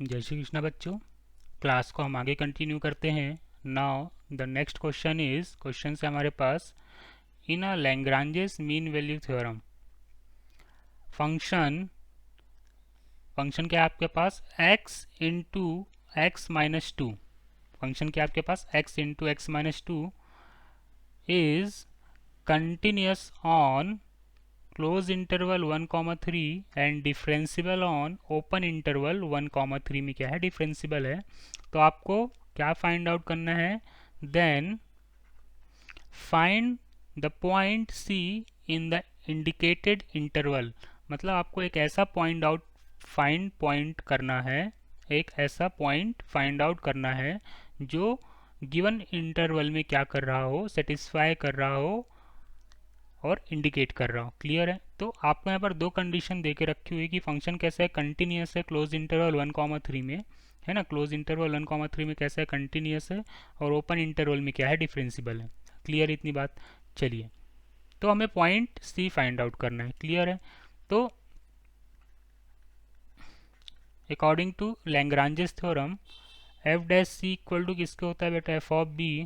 जय श्री कृष्णा बच्चों। क्लास को हम आगे कंटिन्यू करते हैं। Now the next question is, question है हमारे पास, in a Lagrange's mean value theorem function function क्या है आपके पास, x into x minus two. फंक्शन क्या है आपके पास, x into x minus two is continuous on close interval 1,3 and differentiable on open interval 1,3 में क्या है, डिफरेंशिबल है। तो आपको क्या फाइंड आउट करना है, then find the point C in the indicated interval. मतलब आपको एक ऐसा पॉइंट करना है, एक ऐसा पॉइंट फाइंड आउट करना है जो गिवन इंटरवल में क्या कर रहा हो, सेटिस्फाई कर रहा हो और इंडिकेट कर रहा हूँ। क्लियर है। तो आपको यहाँ पर दो कंडीशन दे के रखी हुई कि फंक्शन कैसा है, कंटिन्यूस है क्लोज इंटरवल 1,3 में, है ना। क्लोज इंटरवल 1,3 में कैसा है, कंटिन्यूस है, और ओपन इंटरवल में क्या है, डिफरेंशिबल है। क्लियर इतनी बात। चलिए, तो हमें पॉइंट सी फाइंड आउट करना है। क्लियर है। तो according to Lagrange's theorem f dash c equal to किसके होता है बेटा, f of b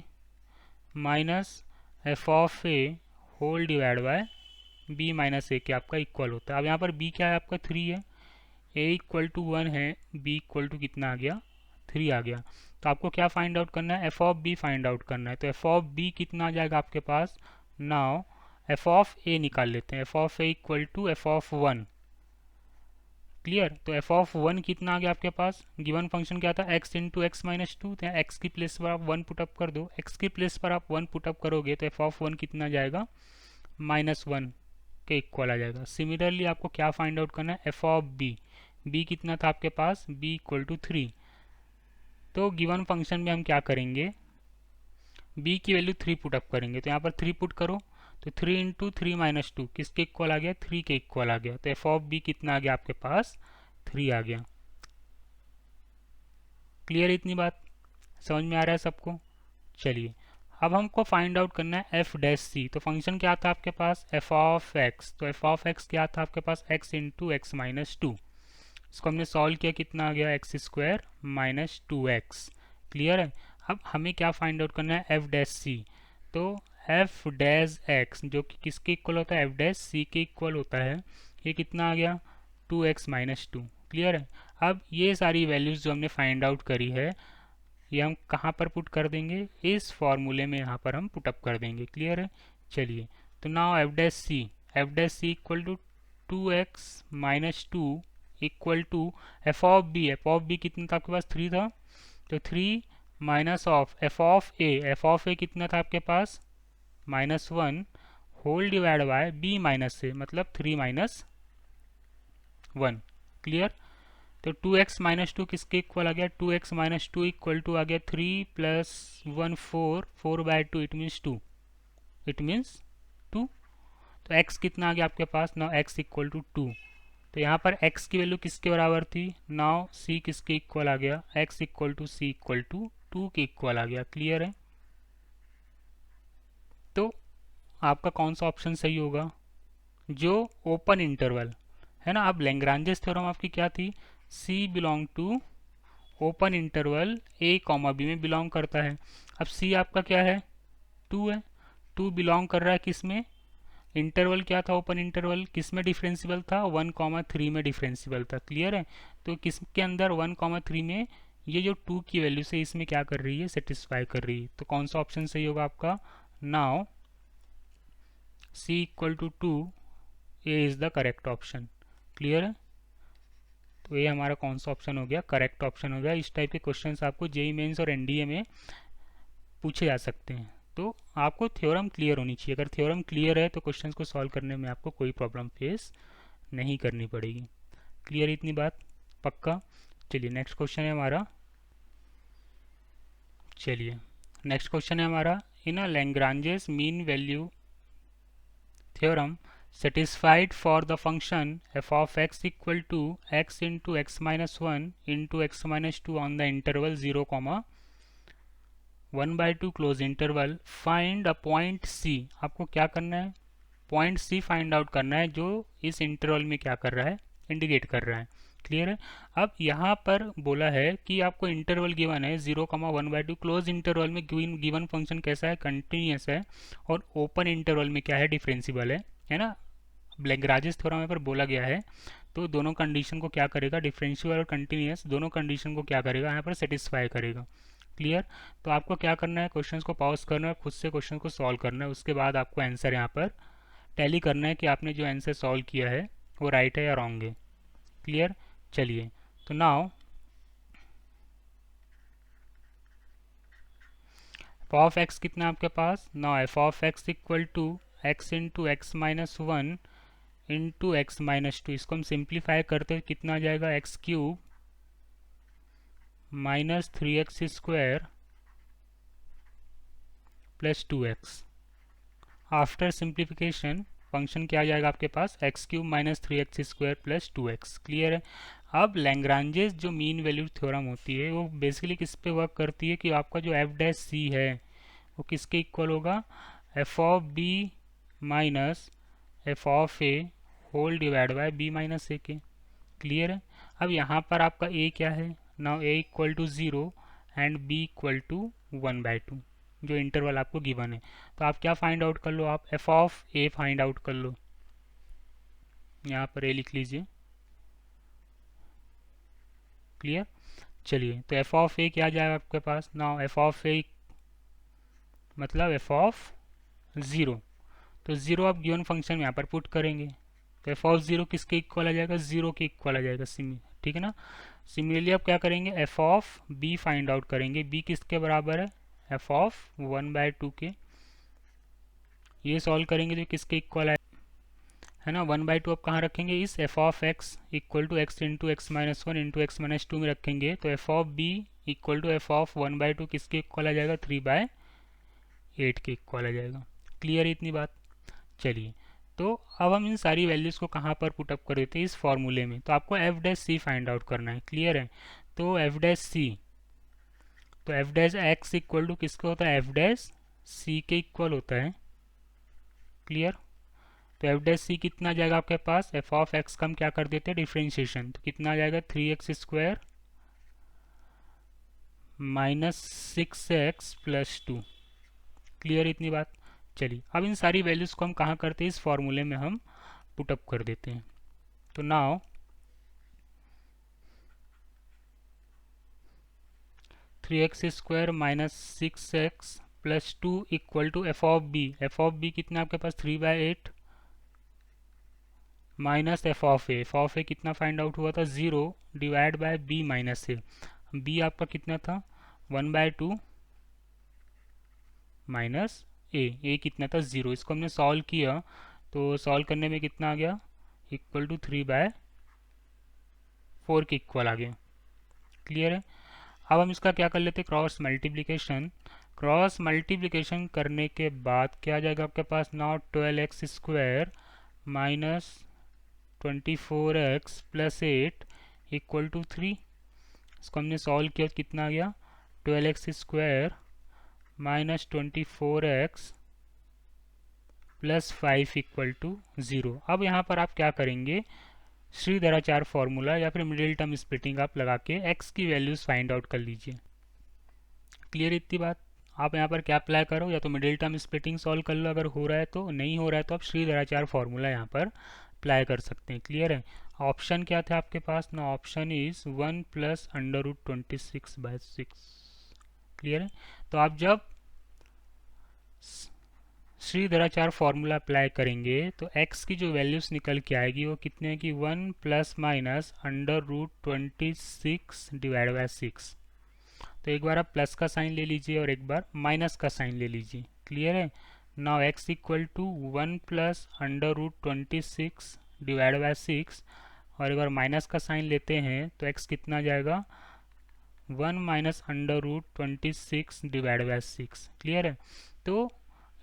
minus f of a whole divide by b minus a के आपका इक्वल होता है। अब यहाँ पर बी क्या है आपका, 3 है, ए इक्वल टू 1 है, बी इक्वल टू कितना आ गया, 3 आ गया। तो आपको क्या फाइंड आउट करना है, F of B find out करना है। तो एफ ऑफ बी कितना आ जाएगा आपके पास, नाउ एफ ऑफ ए निकाल लेते हैं। F of A equal to F of 1। Clear. तो एफ ऑफ 1 कितना आ गया आपके पास, गिवन फंक्शन क्या था, x into x minus to. तो एक्स की प्लेस पर आप 1 पुटअप कर दो, एक्स की प्लेस पर आप 1 पुटअप करोगे तो एफ ऑफ 1 कितना आ जाएगा, -1 के इक्वल आ जाएगा। सिमिलरली आपको क्या फाइंड आउट करना है, एफ ऑफ बी। बी कितना था आपके पास, बी इक्वल टू 3। तो गिवन फंक्शन में हम क्या करेंगे, बी की वैल्यू 3 पुट अप करेंगे। तो यहाँ पर 3 पुट करो, तो 3 इंटू 3 माइनस टू किसके इक्वल आ गया, 3 के इक्वल आ गया। तो एफ ऑफ बी कितना आ गया आपके पास, 3 आ गया। क्लियर इतनी बात, समझ में आ रहा है सबको। चलिए, अब हमको फाइंड आउट करना है एफ डैश सी। तो फंक्शन क्या था आपके पास, एफ ऑफ एक्स। तो एफ ऑफ एक्स क्या था आपके पास, x into x minus two. इसको हमने सॉल्व किया, कितना आ गया, x square minus 2x। Clear है। अब हमें क्या फाइंड आउट करना है, एफ डैश सी। तो एफ डैश एक्स जो कि किसके इक्वल होता है, एफ डैश सी के इक्वल होता है, ये कितना आ गया, 2x माइनस टू। क्लियर है। अब ये सारी वैल्यूज़ जो हमने फाइंड आउट करी है, ये हम कहाँ पर पुट कर देंगे, इस फॉर्मूले में यहाँ पर हम पुटअप कर देंगे। क्लियर है। चलिए, तो now f dash c equal to 2x minus two equal to F of b. F of b कितना था आपके पास, 3 था, तो 3 minus of f of a. F of a कितना था आपके पास, -1 whole divide by b minus a, मतलब 3 माइनस 1। क्लियर। तो 2x माइनस टू किसके इक्वल आ गया, 2x minus two equal to आ गया 3 plus 1 4, 4/2 it means 2, it means 2। तो x कितना आ गया आपके पास, नाउ x इक्वल टू 2। तो यहाँ पर x की वैल्यू किसके बराबर थी, नाउ c किसके इक्वल आ गया, x equal to C equal to 2 के इक्वल आ गया। क्लियर है। तो आपका कौन सा ऑप्शन सही होगा, जो ओपन इंटरवल है ना। अब लैग्रांजेस थ्योरम आपकी क्या थी, c belong to open interval a comma B में बिलोंग करता है। अब c आपका क्या है, 2 है, 2 बिलोंग कर रहा है किस में, इंटरवल क्या था, ओपन इंटरवल किस में डिफरेंशिबल था, 1,3 में डिफरेंशिबल था। क्लियर है। तो किसके अंदर, 1,3 में, ये जो 2 की वैल्यू से इसमें क्या कर रही है, सेटिस्फाई कर रही है। तो कौन सा ऑप्शन सही होगा आपका, now C equal to 2, A is the correct option. Clear है। तो ये हमारा कौन सा ऑप्शन हो गया, करेक्ट ऑप्शन हो गया। इस टाइप के क्वेश्चन आपको जेई मेंस और एनडीए में पूछे जा सकते हैं। तो आपको थ्योरम क्लियर होनी चाहिए। अगर थ्योरम क्लियर है तो क्वेश्चंस को सॉल्व करने में आपको कोई प्रॉब्लम फेस नहीं करनी पड़ेगी। क्लियर इतनी बात, पक्का। चलिए, नेक्स्ट क्वेश्चन है हमारा। In a Lagrange's mean value theorem satisfied for the function f of x equal to x into x minus 1 into x minus 2 on the interval 0, 1/2 close interval, find a point C. आपको क्या करना है, point सी find out करना है जो इस interval में क्या कर रहा है, इंडिकेट कर रहा है। क्लियर है। अब यहाँ पर बोला है कि आपको इंटरवल गिवन है 0,1/2, क्लोज इंटरवल में गिवन फंक्शन कैसा है, कंटिन्यूस है, और ओपन इंटरवल में क्या है, डिफरेंशिबल है ना। लैग्रांजेस थ्योरम यहाँ पर बोला गया है। तो दोनों कंडीशन को क्या करेगा, डिफरेंशियल और कंटिन्यूस दोनों कंडीशन को क्या करेगा, यहाँ पर सेटिस्फाई करेगा। क्लियर। तो आपको क्या करना है, क्वेश्चंस को पॉज करना है, खुद से क्वेश्चन को सॉल्व करना है, उसके बाद आपको आंसर यहाँ पर टैली करना है कि आपने जो आंसर सॉल्व किया है वो राइट है या रॉन्ग है। क्लियर। चलिए, तो नाउ एफ ऑफ एक्स कितना है आपके पास, now F of x equal to x into x minus one into x minus two. इसको हम सिंप्लीफाई करते हैं, कितना आ जाएगा, x cube minus 3x square plus 2x। After simplification function क्या आ जाएगा आपके पास, x cube minus 3x square plus 2x। Clear है। अब लैग्रांजेस जो मीन वैल्यू थ्योरम होती है वो बेसिकली किस पे वर्क करती है कि आपका जो एफ डैश सी है वो किसके इक्वल होगा, f of b minus f of a whole divide by b minus a के। क्लियर है। अब यहाँ पर आपका ए क्या है, now A equal to 0 and B equal to 1/2, जो इंटरवल आपको गिवन है। तो आप क्या फाइंड आउट कर लो, आप F of A find out कर लो। यहाँ पर ए लिख लीजिए। क्लियर। चलिए, तो एफ ऑफ ए क्या आ जाएगा आपके पास, नाउ एफ ऑफ ए मतलब एफ ऑफ 0। तो 0 आप गिवन फंक्शन में यहाँ पर पुट करेंगे, तो एफ ऑफ 0 किसके इक्वल आ जाएगा, 0 के इक्वल आ जाएगा। ठीक है ना। सिमिलरली आप क्या करेंगे, F of B find out करेंगे, बी किसके बराबर है, एफ ऑफ 1/2 के। ये सॉल्व करेंगे तो किसके इक्वल है ना, 1/2 आप कहाँ रखेंगे, इस F of x equal to x into x minus one into x minus two में रखेंगे। तो F of B equal to F of 1/2 किसके इक्वल आ जाएगा, 3/8 के इक्वल आ जाएगा। क्लियर है इतनी बात। चलिए, तो अब हम इन सारी वैल्यूज़ को कहाँ पर पुटअप कर देते हैं, इस फॉर्मूले में। तो आपको F dash C find out करना है। क्लियर है। तो एफ डैश सी, तो F dash X equal to किसका होता है, एफ डैश सी के इक्वल होता है। क्लियर। तो एफ डैश सी कितना आ जाएगा आपके पास, एफ ऑफ एक्स का हम क्या कर देते हैं, डिफ्रेंशिएशन। तो कितना आ जाएगा, 3x square minus 6x plus 2। Clear इतनी बात। चलिए, अब इन सारी वैल्यूज़ को हम कहाँ करते हैं, इस फॉर्मूले में हम पुटअप कर देते हैं। तो now 3x square minus 6x plus 2 equal to F of b. F of b कितना आपके पास, 3/8 minus f of a. F of a कितना फाइंड आउट हुआ था, 0 divide by b minus a. B आपका कितना था, 1/2 माइनस ए कितना था, 0। इसको हमने सॉल्व किया, तो सॉल्व करने में कितना आ गया, इक्वल टू 3/4 के इक्वल आ गया। क्लियर है। अब हम इसका क्या कर लेते हैं, क्रॉस मल्टीप्लिकेशन। क्रॉस मल्टीप्लिकेशन करने के बाद क्या आ जाएगा आपके पास, now 12x square minus 24x plus 8 equal to 3। इसको हमने सॉल्व किया तो कितना आ गया, 12x square minus 24x plus 5 equal to 0। अब यहाँ पर आप क्या करेंगे, श्रीधराचार्य फॉर्मूला या फिर मिडिल टर्म स्प्लिटिंग आप लगा के x की वैल्यूज फाइंड आउट कर लीजिए। क्लियर इतनी बात। आप यहाँ पर क्या अप्लाई करो, या तो मिडिल टर्म स्प्लिटिंग सॉल्व कर लो, अगर हो रहा है तो, नहीं हो रहा है तो आप श्रीधराचार्य फॉर्मूला यहाँ पर अप्लाई कर सकते हैं। क्लियर है। ऑप्शन क्या थे आपके पास ना, ऑप्शन इज 1 प्लस √26/6। क्लियर है। तो आप जब श्रीधराचार्य फॉर्मूला अप्लाई करेंगे तो x की जो वैल्यूज निकल के आएगी वो कितने की, 1 प्लस माइनस √26 डिवाइड बाय 6। तो एक बार आप प्लस का साइन ले लीजिए और एक बार माइनस का साइन ले लीजिए। क्लियर है। Now x equal to 1 plus √26 divide by 6, और एक बार माइनस का साइन लेते हैं तो x कितना आ जाएगा, 1 माइनस √26 डिवाइड बाय 6। क्लियर है। तो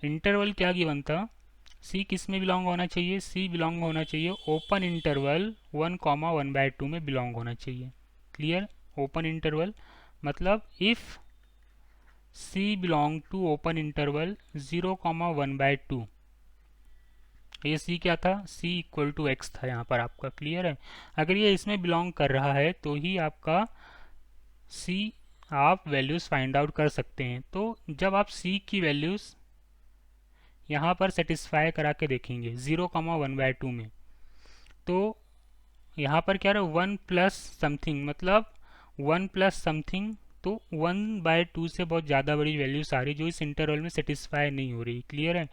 इंटरवल क्या गिवन था, सी किस में बिलोंग होना चाहिए, सी बिलोंग होना चाहिए ओपन इंटरवल 1,1/2 में बिलोंग होना चाहिए। क्लियर। ओपन इंटरवल मतलब if C belong to open interval 0,1/2, ये सी क्या था, सी इक्वल टू एक्स था यहाँ पर आपका, क्लियर है। अगर ये इसमें बिलोंग कर रहा है तो ही आपका सी आप वैल्यूज़ फाइंड आउट कर सकते हैं। तो जब आप सी की वैल्यूज़ यहाँ पर सेटिस्फाई करा के देखेंगे 0,1/2 में, तो यहाँ पर क्या रहा, 1 प्लस समथिंग, मतलब 1 प्लस समथिंग, तो 1/2 से बहुत ज़्यादा बड़ी वैल्यूज आ रही जो इस इंटरवल में सेटिस्फाई नहीं हो रही, क्लियर है।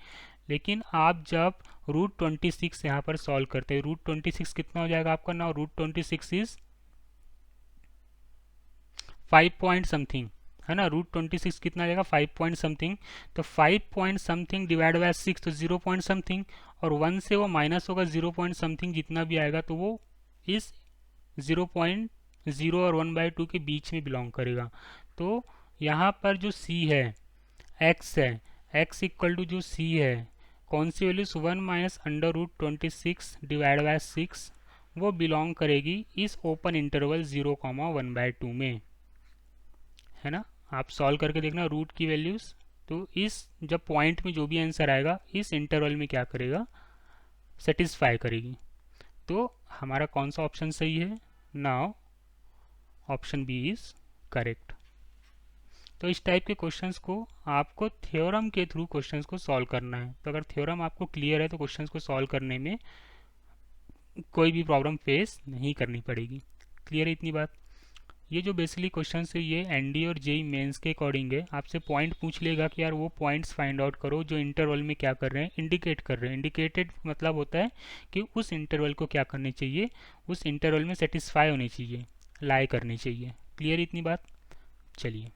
लेकिन आप जब √26 यहाँ पर सॉल्व करते हैं, √26 कितना हो जाएगा आपका, ना √26 इज 5 पॉइंट समथिंग, है ना। √26 कितना आ जाएगा, 5 पॉइंट समथिंग। तो 5 पॉइंट समथिंग डिवाइड बाय 6 तो 0 पॉइंट समथिंग, और 1 से वो माइनस होगा 0 पॉइंट समथिंग, जितना भी आएगा तो वो इस 0.0 और 1/2 के बीच में बिलोंग करेगा। तो यहाँ पर जो c है, x है, x इक्वल टू जो c है, कौन सी वैल्यूज, 1 माइनस √26 डिवाइड बाय 6, वो बिलोंग करेगी इस ओपन इंटरवल 0,1/2 में, है ना। आप सॉल्व करके देखना रूट की वैल्यूज, तो इस जब पॉइंट में जो भी आंसर आएगा इस इंटरवल में क्या करेगा, सेटिस्फाई करेगी। तो हमारा कौन सा ऑप्शन सही है, now option B is correct. तो इस टाइप के क्वेश्चंस को आपको थ्योरम के थ्रू क्वेश्चंस को सॉल्व करना है। तो अगर थ्योरम आपको क्लियर है तो क्वेश्चंस को सॉल्व करने में कोई भी प्रॉब्लम फेस नहीं करनी पड़ेगी, क्लियर है इतनी बात। ये जो बेसिकली क्वेश्चन है ये एनडी और जेई मेंस के अकॉर्डिंग है। आपसे पॉइंट पूछ लेगा कि यार वो पॉइंट्स फाइंड आउट करो जो इंटरवल में क्या कर रहे हैं, इंडिकेट कर रहे हैं। इंडिकेटेड मतलब होता है कि उस इंटरवल को क्या करनी चाहिए, उस इंटरवल में सेटिस्फाई होनी चाहिए, लाई करनी चाहिए, क्लियर इतनी बात। चलिए।